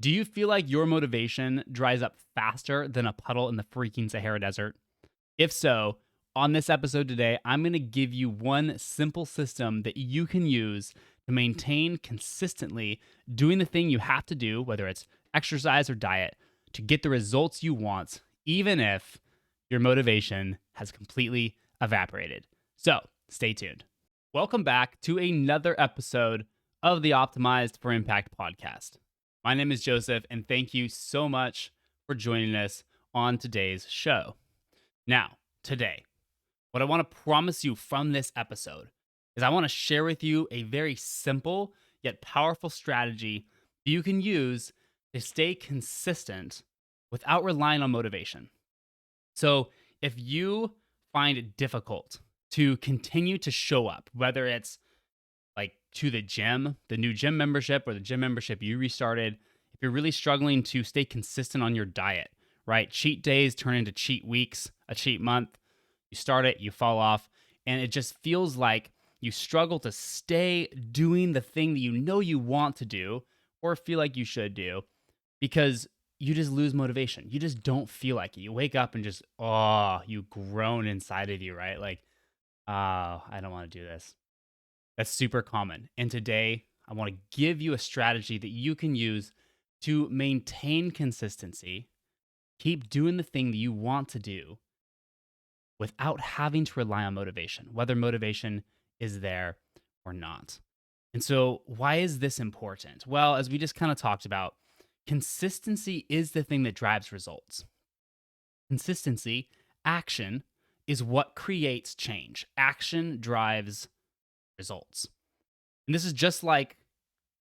Do you feel like your motivation dries up faster than a puddle in the freaking Sahara Desert? If so, on this episode today, I'm going to give you one simple system that you can use to maintain consistently doing the thing you have to do, whether it's exercise or diet, to get the results you want, even if your motivation has completely evaporated. So stay tuned. Welcome back to another episode of the Optimized for Impact podcast. My name is Joseph, and thank you so much for joining us on today's show. Now, today, what I want to promise you from this episode is I want to share with you a very simple yet powerful strategy that you can use to stay consistent without relying on motivation. So, if you find it difficult to continue to show up, whether it's like to the gym, the new gym membership or the gym membership you restarted, if you're really struggling to stay consistent on your diet, right? Cheat days turn into cheat weeks, a cheat month. You start it, you fall off, and it just feels like you struggle to stay doing the thing that you know you want to do or feel like you should do because you just lose motivation. You just don't feel like it. You wake up and just, you groan inside of you, right? Like, I don't want to do this. That's super common. And today, I want to give you a strategy that you can use to maintain consistency, keep doing the thing that you want to do without having to rely on motivation, whether motivation is there or not. And so, why is this important? Well, as we just kind of talked about, consistency is the thing that drives results. Consistency, action, is what creates change. Action drives results. And this is just like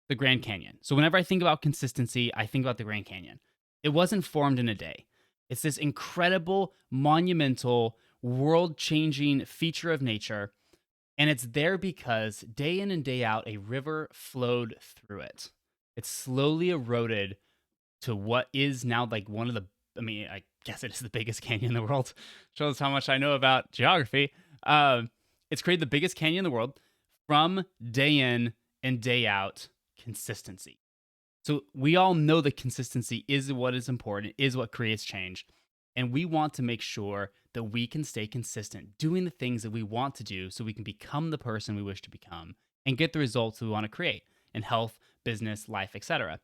the Grand Canyon. So whenever I think about consistency, I think about the Grand Canyon. It wasn't formed in a day. It's this incredible, monumental, world-changing feature of nature, and it's there because day in and day out, a river flowed through it. It slowly eroded to what is now like one of the, I guess it is the biggest canyon in the world. Shows how much I know about geography. It's created the biggest canyon in the world from day in and day out consistency. So we all know that consistency is what is important, is what creates change. And we want to make sure that we can stay consistent doing the things that we want to do so we can become the person we wish to become and get the results we want to create in health, business, life, etc.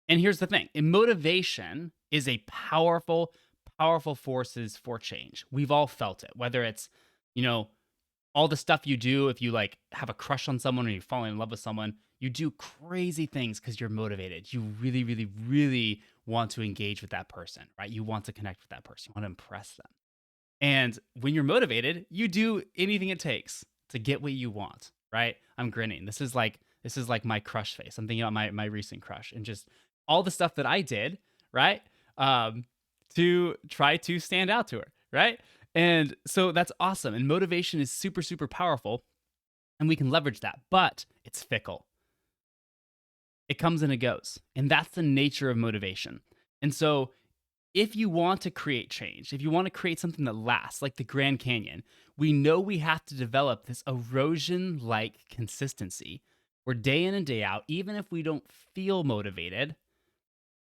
And here's the thing, motivation is a powerful, powerful forces for change. We've all felt it, whether it's, all the stuff you do if you like have a crush on someone or you fall in love with someone, you do crazy things because you're motivated. You really, really, really want to engage with that person, right? You want to connect with that person. You want to impress them. And when you're motivated, you do anything it takes to get what you want, right? I'm grinning. This is like my crush face. I'm thinking about my recent crush and just all the stuff that I did, right? To try to stand out to her, right? And so that's awesome. And motivation is super, super powerful. And we can leverage that, but it's fickle. It comes and it goes. And that's the nature of motivation. And so if you want to create change, if you want to create something that lasts, like the Grand Canyon, we know we have to develop this erosion like consistency where day in and day out, even if we don't feel motivated,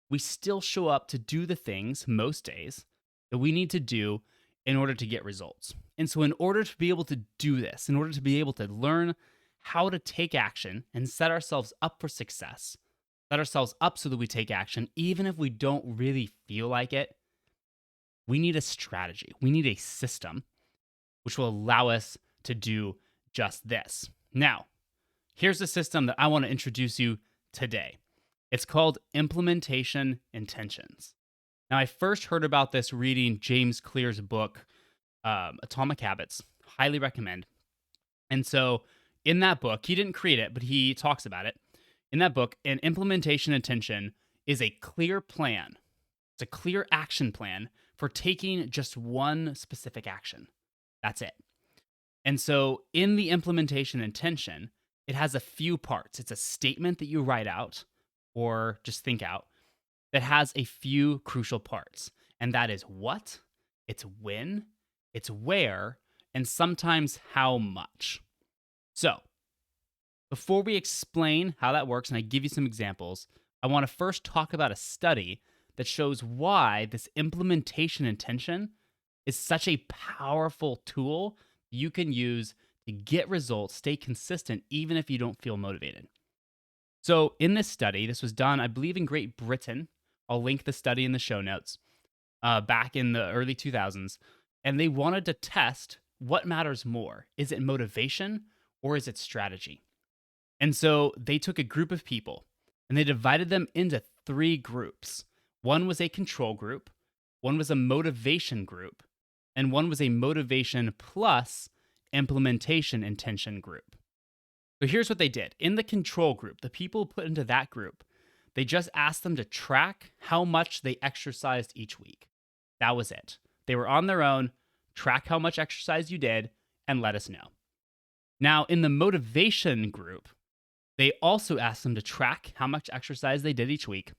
we still show up to do the things most days that we need to do in order to get results. And so in order to be able to do this, in order to be able to learn how to take action and set ourselves up for success, set ourselves up so that we take action, even if we don't really feel like it, we need a strategy. We need a system which will allow us to do just this. Now, here's the system that I want to introduce you today. It's called implementation intentions. Now, I first heard about this reading James Clear's book, Atomic Habits. Highly recommend. And so in that book, he didn't create it, but he talks about it. In that book, an implementation intention is a clear plan. It's a clear action plan for taking just one specific action. That's it. And so in the implementation intention, it has a few parts. It's a statement that you write out or just think out that has a few crucial parts. And that is what, it's when, it's where, and sometimes how much. So before we explain how that works, and I give you some examples, I want to first talk about a study that shows why this implementation intention is such a powerful tool you can use to get results, stay consistent, even if you don't feel motivated. So, in this study, this was done, I believe, in Great Britain. I'll link the study in the show notes back in the early 2000s. And they wanted to test what matters more. Is it motivation or is it strategy? And so they took a group of people and they divided them into three groups. One was a control group, one was a motivation group, and one was a motivation plus implementation intention group. So here's what they did. In the control group, the people put into that group, they just asked them to track how much they exercised each week. That was it. They were on their own, track how much exercise you did, and let us know. Now, in the motivation group, they also asked them to track how much exercise they did each week,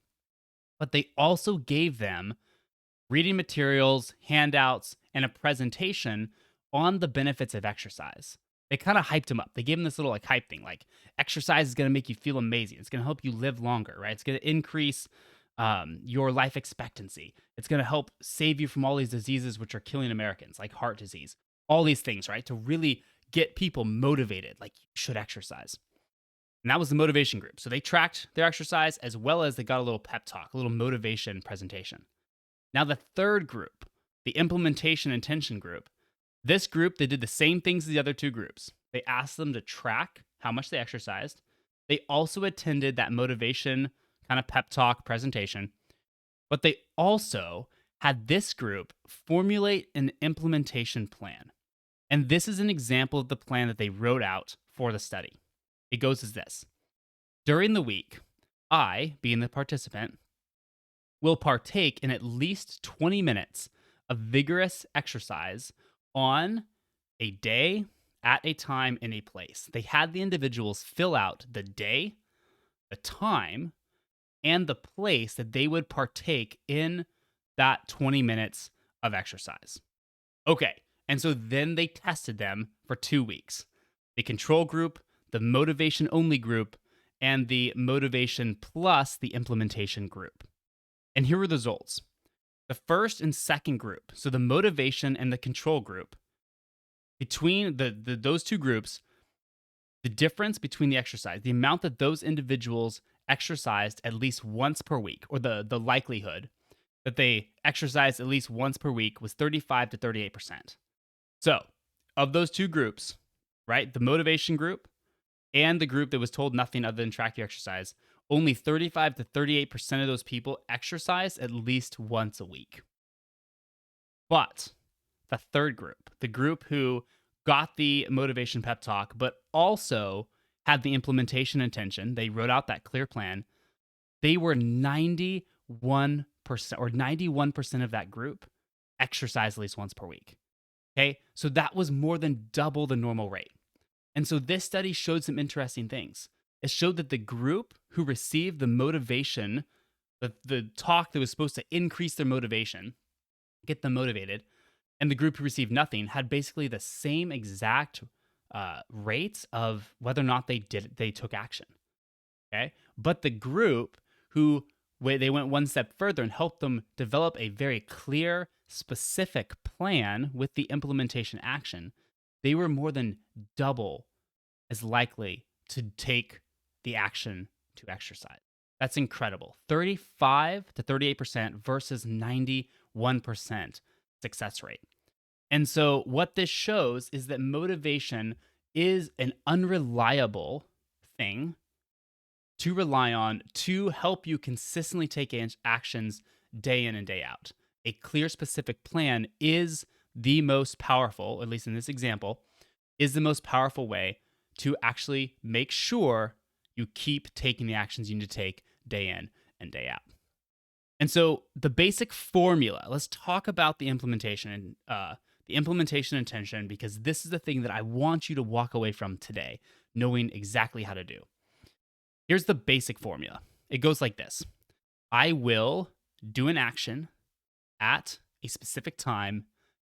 but they also gave them reading materials, handouts, and a presentation on the benefits of exercise. They kind of hyped them up. They gave them this little like hype thing, like exercise is going to make you feel amazing. It's going to help you live longer, right? It's going to increase your life expectancy. It's going to help save you from all these diseases which are killing Americans, like heart disease, all these things, right? To really get people motivated, like you should exercise. And that was the motivation group. So they tracked their exercise as well as they got a little pep talk, a little motivation presentation. Now, the third group, the implementation intention group, this group, they did the same things as the other two groups. They asked them to track how much they exercised. They also attended that motivation kind of pep talk presentation, but they also had this group formulate an implementation plan. And this is an example of the plan that they wrote out for the study. It goes as this. During the week, I, being the participant, will partake in at least 20 minutes of vigorous exercise on a day, at a time, in a place. They had the individuals fill out the day, the time, and the place that they would partake in that 20 minutes of exercise. Okay, and so then they tested them for 2 weeks. The control group, the motivation only group, and the motivation plus the implementation group. And here were the results. The first and second group, so the motivation and the control group, between those two groups, the difference between the exercise, the amount that those individuals exercised at least once per week, or the likelihood that they exercised at least once per week, was 35 to 38%. So, of those two groups, right, the motivation group and the group that was told nothing other than track your exercise, only 35 to 38% of those people exercise at least once a week. But the third group, the group who got the motivation pep talk, but also had the implementation intention, they wrote out that clear plan, they were 91%, or 91% of that group exercised at least once per week. Okay, so that was more than double the normal rate. And so this study showed some interesting things. It showed that the group who received the motivation, the talk that was supposed to increase their motivation, get them motivated, and the group who received nothing had basically the same exact rates of whether or not they took action. Okay, but the group who they went one step further and helped them develop a very clear, specific plan with the implementation action, they were more than double as likely to take the action to exercise. That's incredible. 35 to 38% versus 91% success rate. And so what this shows is that motivation is an unreliable thing to rely on to help you consistently take actions day in and day out. A clear, specific plan is the most powerful, at least in this example, is the most powerful way to actually make sure you keep taking the actions you need to take day in and day out. And so the basic formula, let's talk about the implementation and the implementation intention, because this is the thing that I want you to walk away from today, knowing exactly how to do. Here's the basic formula. It goes like this. I will do an action at a specific time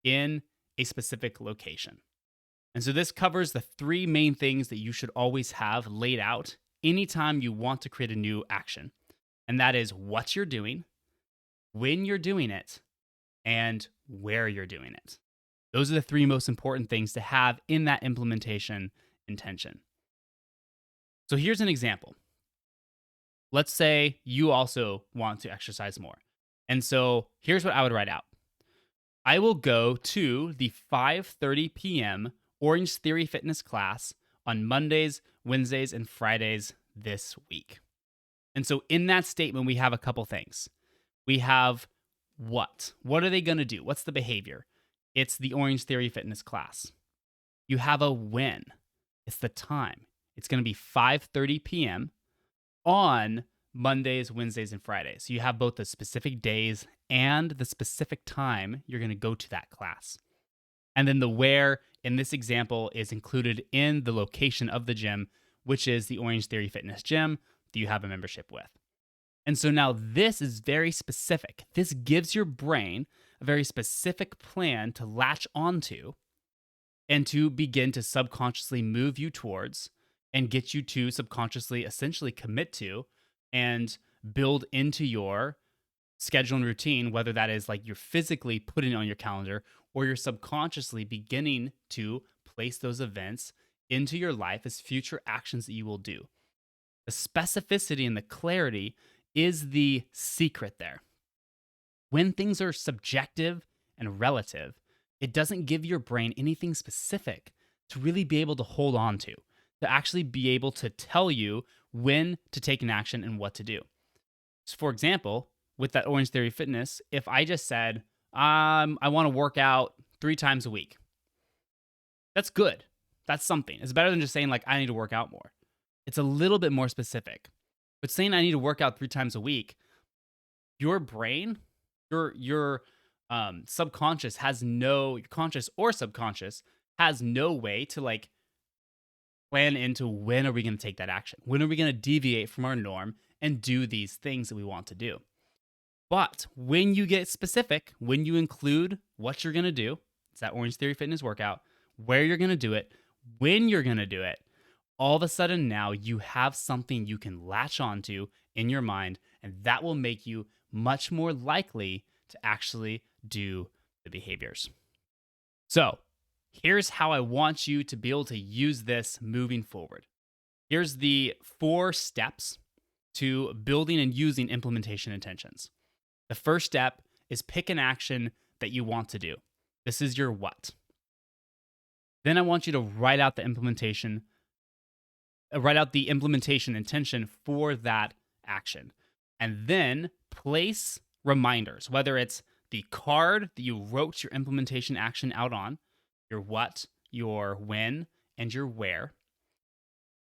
in a specific location. And so this covers the three main things that you should always have laid out anytime you want to create a new action. And that is what you're doing, when you're doing it, and where you're doing it. Those are the three most important things to have in that implementation intention. So here's an example. Let's say you also want to exercise more. And so here's what I would write out. I will go to the 5:30 p.m. Orange Theory Fitness class on Mondays, Wednesdays, and Fridays this week. And so in that statement, we have a couple things. We have what? What are they going to do? What's the behavior? It's the Orange Theory Fitness class. You have a when. It's the time. It's going to be 5:30 p.m. on Mondays, Wednesdays, and Fridays. So you have both the specific days and the specific time you're going to go to that class. And then the where in this example is included in the location of the gym, which is the Orange Theory Fitness gym that you have a membership with. And so now this is very specific. This gives your brain a very specific plan to latch onto and to begin to subconsciously move you towards and get you to subconsciously essentially commit to and build into your schedule and routine, whether that is like you're physically putting it on your calendar or you're subconsciously beginning to place those events into your life as future actions that you will do. The specificity and the clarity is the secret there. When things are subjective and relative, it doesn't give your brain anything specific to really be able to hold on to actually be able to tell you when to take an action and what to do. So for example, with that Orange Theory Fitness, if I just said, I want to work out 3 times a week, that's good. That's something. It's better than just saying like, I need to work out more. It's a little bit more specific. But saying I need to work out 3 times a week, your brain, your subconscious has no, your conscious or subconscious has no way to like plan into when are we going to take that action? When are we going to deviate from our norm and do these things that we want to do? But when you get specific, when you include what you're going to do, it's that Orange Theory Fitness workout, where you're going to do it, when you're going to do it, all of a sudden now you have something you can latch onto in your mind, and that will make you much more likely to actually do the behaviors. So here's how I want you to be able to use this moving forward. Here's the 4 steps to building and using implementation intentions. The first step is pick an action that you want to do. This is your what. Then I want you to write out the implementation intention for that action. And then place reminders, whether it's the card that you wrote your implementation action out on, your what, your when, and your where.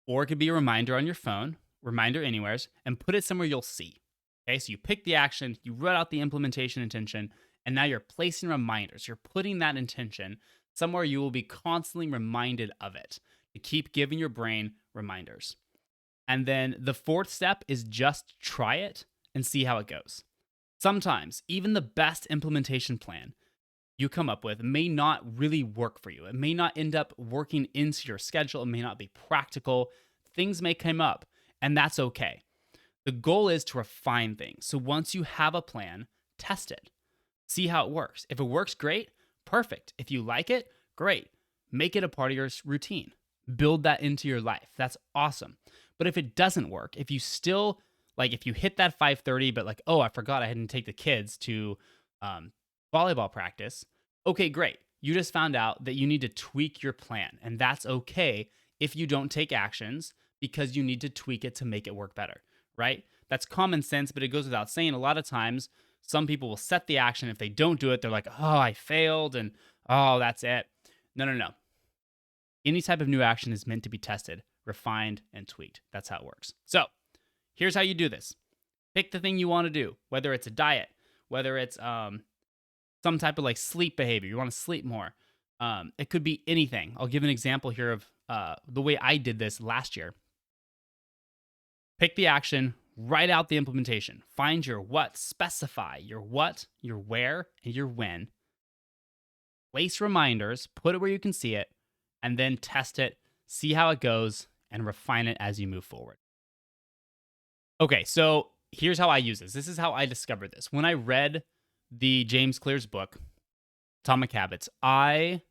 Or it could be a reminder on your phone, reminder anywheres, and put it somewhere you'll see. Okay, so you pick the action, you wrote out the implementation intention, and now you're placing reminders. You're putting that intention somewhere you will be constantly reminded of it to keep giving your brain reminders. And then the 4th step is just try it and see how it goes. Sometimes even the best implementation plan you come up with may not really work for you. It may not end up working into your schedule. It may not be practical. Things may come up, and that's okay. The goal is to refine things. So once you have a plan, test it. See how it works. If it works, great, perfect. If you like it, great. Make it a part of your routine. Build that into your life. That's awesome. But if it doesn't work, if you still, like if you hit that 5:30, but like, oh, I forgot I hadn't take the kids to volleyball practice, okay, great. You just found out that you need to tweak your plan, and that's okay if you don't take actions because you need to tweak it to make it work better, right? That's common sense, but it goes without saying. A lot of times, some people will set the action. If they don't do it, they're like, oh, I failed, and oh, that's it. No. Any type of new action is meant to be tested, refined, and tweaked. That's how it works. So here's how you do this. Pick the thing you want to do, whether it's a diet, whether it's some type of like sleep behavior. You want to sleep more. It could be anything. I'll give an example here of the way I did this last year. Pick the action, write out the implementation. Find your what, specify your what, your where, and your when. Place reminders, put it where you can see it, and then test it, see how it goes, and refine it as you move forward. Okay, so here's how I use this. This is how I discovered this. When I read the James Clear's book, Atomic Habits, I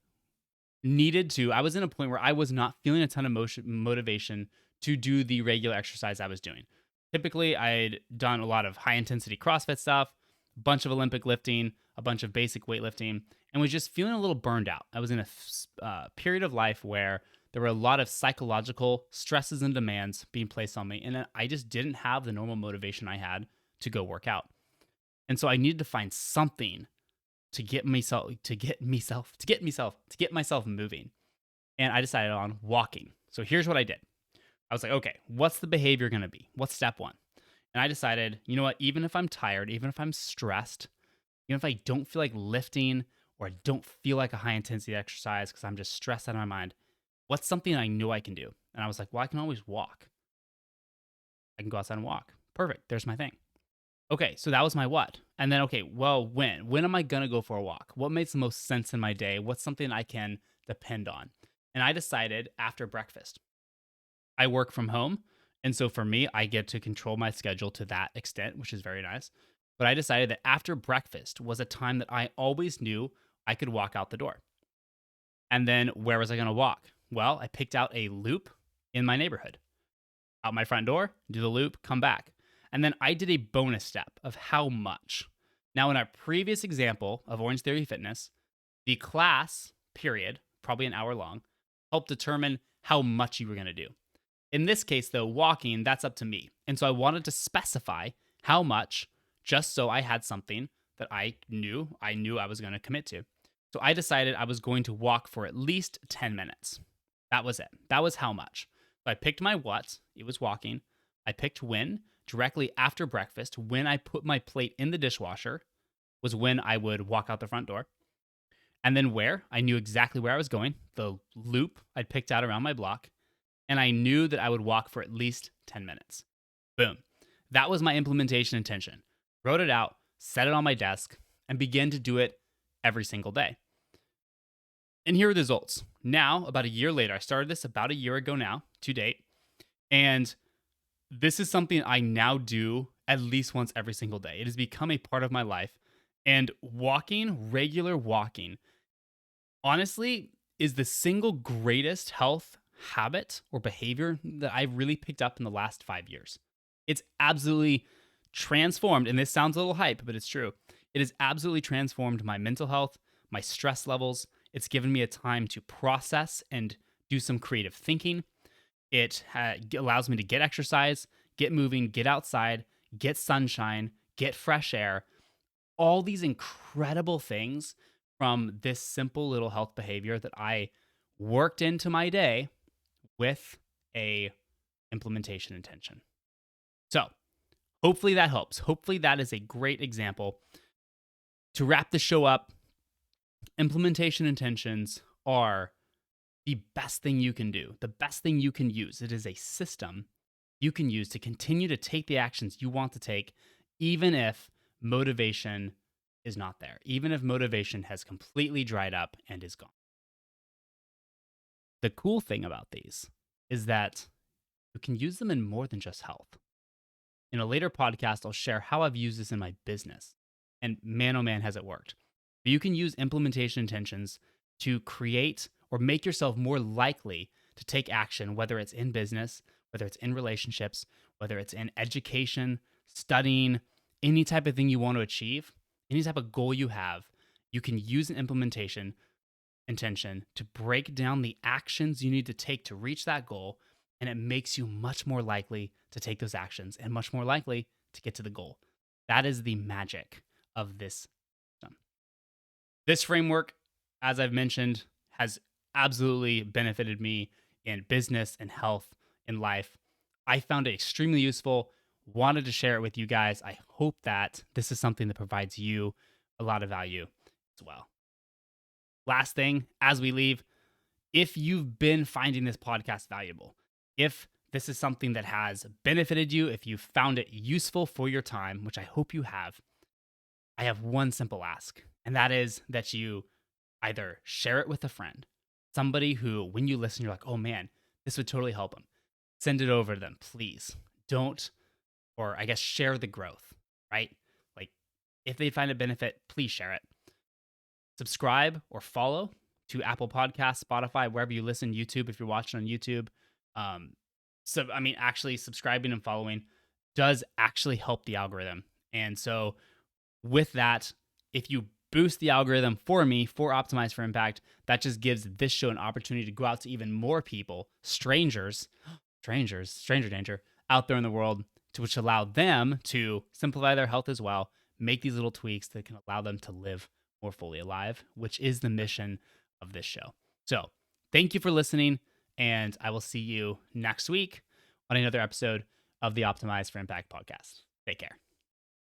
was in a point where I was not feeling a ton of motivation to do the regular exercise I was doing. Typically, I'd done a lot of high intensity CrossFit stuff, a bunch of Olympic lifting, a bunch of basic weightlifting, and was just feeling a little burned out. I was in a period of life where there were a lot of psychological stresses and demands being placed on me, and I just didn't have the normal motivation I had to go work out. And so I needed to find something to get myself moving. And I decided on walking. So here's what I did. I was like, okay, what's the behavior going to be? What's step one? And I decided, you know what, even if I'm tired, even if I'm stressed, even if I don't feel like lifting or I don't feel like a high intensity exercise because I'm just stressed out of my mind, what's something I know I can do? And I was like, well, I can always walk. I can go outside and walk. Perfect. There's my thing. Okay, so that was my what. And then, okay, well, when? When am I going to go for a walk? What makes the most sense in my day? What's something I can depend on? And I decided after breakfast. I work from home. And so for me, I get to control my schedule to that extent, which is very nice. But I decided that after breakfast was a time that I always knew I could walk out the door. And then where was I going to walk? Well, I picked out a loop in my neighborhood. Out my front door, do the loop, come back. And then I did a bonus step of how much. Now, in our previous example of Orange Theory Fitness, the class period, probably an hour long, helped determine how much you were going to do. In this case, though, walking, that's up to me. And so I wanted to specify how much just so I had something that I knew I was going to commit to. So I decided I was going to walk for at least 10 minutes. That was it. That was how much. So I picked my what, it was walking. I picked when, directly after breakfast, when I put my plate in the dishwasher was when I would walk out the front door. And then where, I knew exactly where I was going, the loop I'd picked out around my block, and I knew that I would walk for at least 10 minutes. Boom. That was my implementation intention. Wrote it out, set it on my desk, and began to do it every single day. And here are the results. Now, about a year later, I started this about a year ago now, to date, and this is something I now do at least once every single day. It has become a part of my life. And walking, regular walking, honestly, is the single greatest health habit or behavior that I've really picked up in the last 5 years. It's absolutely transformed, and this sounds a little hype, but it's true. It has absolutely transformed my mental health, my stress levels. It's given me a time to process and do some creative thinking. It allows me to get exercise, get moving, get outside, get sunshine, get fresh air. All these incredible things from this simple little health behavior that I worked into my day with a implementation intention. So hopefully that helps. Hopefully that is a great example. To wrap the show up, implementation intentions are the best thing you can do, the best thing you can use. It is a system you can use to continue to take the actions you want to take, even if motivation is not there, even if motivation has completely dried up and is gone. The cool thing about these is that you can use them in more than just health. In a later podcast, I'll share how I've used this in my business. And man, oh man, has it worked. But you can use implementation intentions to create or make yourself more likely to take action, whether it's in business, whether it's in relationships, whether it's in education, studying, any type of thing you want to achieve, any type of goal you have. You can use an implementation intention to break down the actions you need to take to reach that goal, and it makes you much more likely to take those actions and much more likely to get to the goal. That is the magic of this system. This framework, as I've mentioned, has absolutely benefited me in business and health in life. I found it extremely useful, wanted to share it with you guys. I hope that this is something that provides you a lot of value as well. Last thing, as we leave, if you've been finding this podcast valuable, if this is something that has benefited you, if you found it useful for your time, which I hope you have, I have one simple ask, and that is that you either share it with a friend, somebody who, when you listen, you're like, oh man, this would totally help them. Send it over to them, please. Don't or I guess share the growth, right? Like if they find a benefit, please share it. Subscribe or follow to Apple Podcasts, Spotify, wherever you listen, YouTube, if you're watching on YouTube. Um, so, I mean, actually subscribing and following does actually help the algorithm. And so, with that, if you boost the algorithm for me for Optimize for Impact, that just gives this show an opportunity to go out to even more people, stranger danger, out there in the world, to which allow them to simplify their health as well, make these little tweaks that can allow them to live more fully alive, which is the mission of this show. So, thank you for listening, and I will see you next week on another episode of the Optimize for Impact podcast. Take care.